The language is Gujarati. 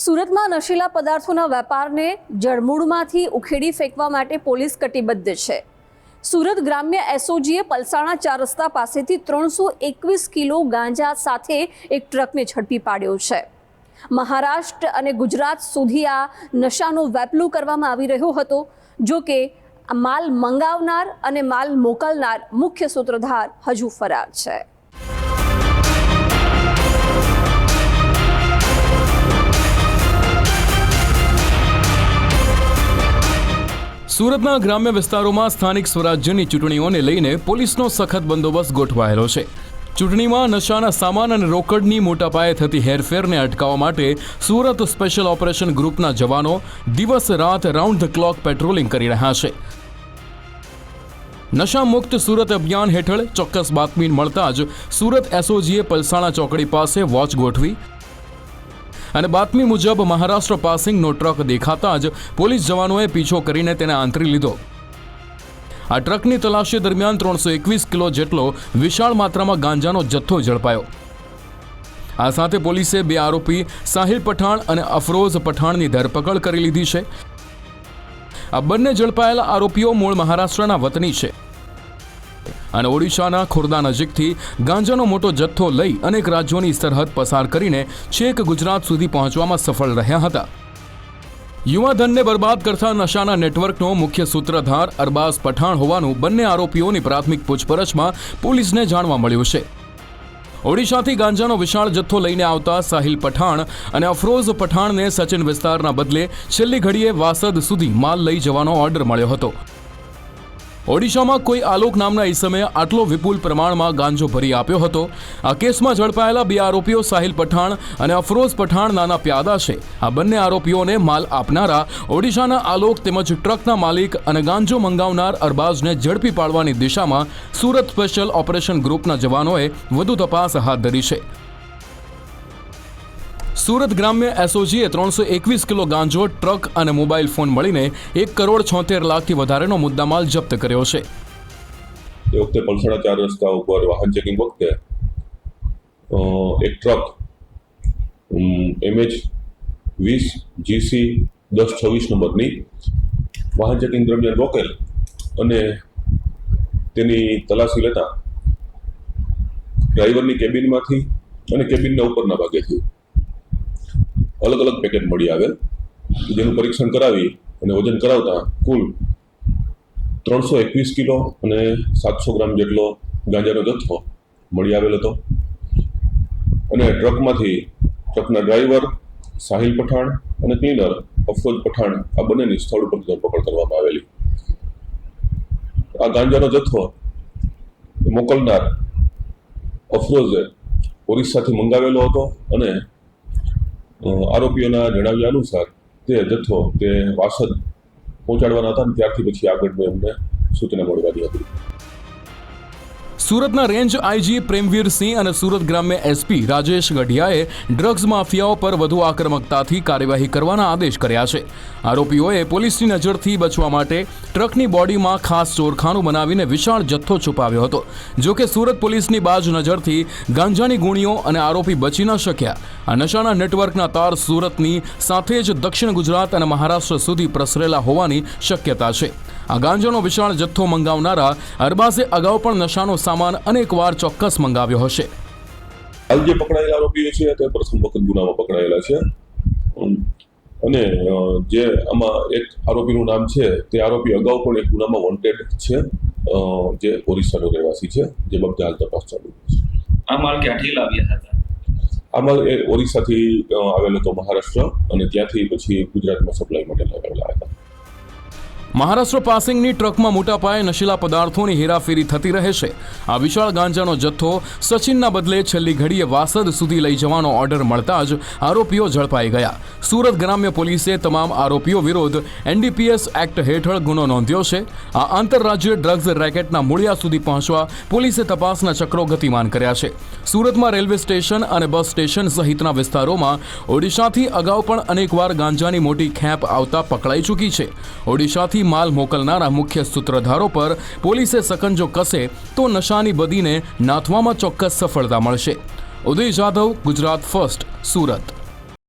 સુરતમાં નશીલા પદાર્થોના વેપારને જળમૂળમાંથી ઉખેડી ફેંકવા માટે પોલીસ કટિબદ્ધ છે। સુરત ગ્રામ્ય એસઓજીએ પલસાણા 4 રસ્તા પાસેથી 321 કિલો ગાંજા સાથે એક ટ્રકને ઝડપી પાડ્યો છે। મહારાષ્ટ્ર અને ગુજરાત સુધી આ નશાનો વેપલો કરવામાં આવી રહ્યો હતો। જો કે માલ મંગાવનાર અને માલ મોકલનાર મુખ્ય સૂત્રધાર હજુ ફરાર છે। સુરતના ગ્રામ્ય વિસ્તારોમાં સ્થાનિક સ્વરાજ્યની ચૂંટણીઓને લઈને પોલીસનો સખત બંદોબસ્ત ગોઠવાયેલો છે। ચૂંટણીમાં નશાના સામાન અને રોકડની મોટા પાયે થતી હેરફેરને અટકાવવા માટે સુરત સ્પેશિયલ ઓપરેશન ગ્રુપના જવાનો દિવસ રાત રાઉન્ડ ધ ક્લોક પેટ્રોલિંગ કરી રહ્યા છે। નશા મુક્ત સુરત અભિયાન હેઠળ ચોક્કસ બાતમી મળતા જ સુરત એસઓજીએ પલસાણા ચોકડી પાસે વોચ ગોઠવી અને બાતમી મુજબ મહારાષ્ટ્ર પાસિંગનો ટ્રક દેખાતા જ પોલીસ જવાનોએ પીછો કરીને તેને આંતરી લીધો। આ ટ્રકની તલાશી દરમિયાન 321 કિલો જેટલો વિશાળ માત્રામાં ગાંજાનો જથ્થો ઝડપાયો। આ સાથે પોલીસે 2 આરોપી સાહિલ પઠાણ અને અફરોઝ પઠાણની ધરપકડ કરી લીધી છે। આ બંને ઝડપાયેલા આરોપીઓ મૂળ મહારાષ્ટ્રના વતની છે અને ઓડિશાના ખોરદા નજીકથી ગાંજાનો મોટો જથ્થો લઈ અનેક રાજ્યોની સરહદ પસાર કરીને છેક ગુજરાત સુધી પહોંચવામાં સફળ રહ્યા હતા। યુવાધનને બરબાદ કરતા નશાના નેટવર્કનો મુખ્ય સૂત્રધાર અરબાઝ પઠાણ હોવાનું બંને આરોપીઓની પ્રાથમિક પૂછપરછમાં પોલીસને જાણવા મળ્યું છે। ઓડિશાથી ગાંજાનો વિશાળ જથ્થો લઈને આવતા સાહિલ પઠાણ અને અફરોઝ પઠાણને સચિન વિસ્તારના બદલે છેલ્લી ઘડીએ વાસદ સુધી માલ લઈ જવાનો ઓર્ડર મળ્યો હતો। ઓડિશામાં કોઈ આલોક નામના ઈસમે આટલો વિપુલ પ્રમાણમાં ગાંજો ભરી આપ્યો હતો। આ કેસમાં ઝડપાયેલા 2 આરોપીઓ સાહિલ પઠાણ અને અફરોઝ પઠાણ નાના પ્યાદા છે। આ બંને આરોપીઓને માલ આપનારા ઓડિશાના આલોક તેમજ ટ્રકના માલિક અને ગાંજો મંગાવનાર અરબાઝને ઝડપી પાડવાની દિશામાં સુરત સ્પેશિયલ ઓપરેશન ગ્રુપના જવાનોએ વધુ તપાસ હાથ ધરી છે। સુરત ગ્રામ્ય એસઓજીએ 321 કિલો ગાંજો, ટ્રક અને મોબાઈલ ફોન મળીને 1,76,00,000થી વધારેનો મુદ્દામાલ જપ્ત કર્યો છે। એ વખતે પલસાણા 4 રસ્તા ઉપર વાહન ચેકિંગ વખતે એક ટ્રક MH20 GC 1026 નંબરની વાહન ચેકિંગ દરમિયાન રોકેલ અને તેની તલાશી લેતા ડ્રાઈવરની કેબિનમાંથી અને કેબિનના ઉપરના ભાગેથી અલગ અલગ પેકેટ મળી આવેલ, જેનું પરીક્ષણ કરાવી અને વજન કરાવતા કુલ 321 કિલો અને 700 ગ્રામ જેટલો ગાંજાનો જથ્થો મળી આવેલ હતો અને ટ્રકના ડ્રાઈવર સાહિલ પઠાણ અને ક્લીનર અફરોઝ પઠાણ આ બંનેની સ્થળ ઉપર ધરપકડ કરવામાં આવેલી। આ ગાંજાનો જથ્થો મોકલનાર અફરોઝે ઓરિસ્સાથી મંગાવેલો હતો અને આરોપીઓના જણાવ્યા અનુસાર તે જથ્થો તે વાસદ પહોંચાડવાના હતા અને ત્યારથી પછી આગળનું એમને સૂચના મળવાની હતી। સુરતના રેન્જ આઈજી પ્રેમવીર સિંહ અને સુરત ગ્રામ્ય એસપી રાજેશ ગઢિયાએ ડ્રગ્સ માફિયાઓ પર વધુ આક્રમકતાથી કાર્યવાહી કરવાના આદેશ કર્યા છે। આરોપીઓએ પોલીસની નજરથી બચવા માટે ટ્રકની બોડીમાં ખાસ ચોરખાનું બનાવીને વિશાળ જથ્થો છુપાવ્યો હતો। જો કે સુરત પોલીસની બાજ નજરથી ગાંજાની ગુણીઓ અને આરોપી બચી ન શક્યા। આ નશાના નેટવર્કના તાર સુરતની સાથે જ દક્ષિણ ગુજરાત અને મહારાષ્ટ્ર સુધી પ્રસરેલા હોવાની શક્યતા છે। આ ગાંજાનો વિશાળ જથ્થો મંગાવનારા અરબાઝે અગાઉ પણ નશાનો સામાન અનેકવાર ચોક્કસ મંગાવ્યો હશે। હાલ જે પકડાયેલા આરોપીઓ છે તે પ્રથમ વખત ગુનામાં પકડાયેલા છે અને જે આમાં એક આરોપીનું નામ છે તે આરોપી અગાઉ પણ એક ગુનામાં વોન્ટેડ છે, જે ઓરિસ્સાનો રહેવાસી છે, જે બાબતે હાલ તપાસ ચાલુ છે। આ માલ ક્યાંથી લાવ્યા હતા? આ માલ એ ઓરિસ્સાથી આવેલો હતો મહારાષ્ટ્ર અને ત્યાંથી પછી ગુજરાતમાં સપ્લાય માટે લાવેલા હતા। મહારાષ્ટ્ર પાસિંગની ટ્રકમાં મોટા પાયે નશીલા પદાર્થોની હેરાફેરી થતી રહે છે। આ વિશાળ ગાંજાનો જથ્થો સચિનના બદલે છેલ્લી ઘડીએ વાસદ સુધી લઈ જવાનો ઓર્ડર મળતા જ આરોપીઓ ઝડપાઈ ગયા। સુરત ગ્રામ્ય પોલીસે તમામ આરોપીઓ વિરુદ્ધ NDPS એક્ટ હેઠળ ગુનો નોંધ્યો છે। આ આંતરરાજ્ય ડ્રગ્સ રેકેટના મૂળિયા સુધી પહોંચવા પોલીસે તપાસના ચક્રો ગતિમાન કર્યા છે। સુરતમાં રેલવે સ્ટેશન અને બસ સ્ટેશન સહિતના વિસ્તારોમાં ઓડિશાથી અગાઉ પણ અનેકવાર ગાંજાની મોટી ખેપ આવતા પકડાઈ ચૂકી છે। ઓડિશાથી માલ મોકલનારા મુખ્ય સૂત્રધારો પર પોલીસે સકંજો કસે તો નશાની બદીને નાથવામાં ચોક્કસ સફળતા મળશે। ઉદય જાધવ, ગુજરાત ફર્સ્ટ, સુરત।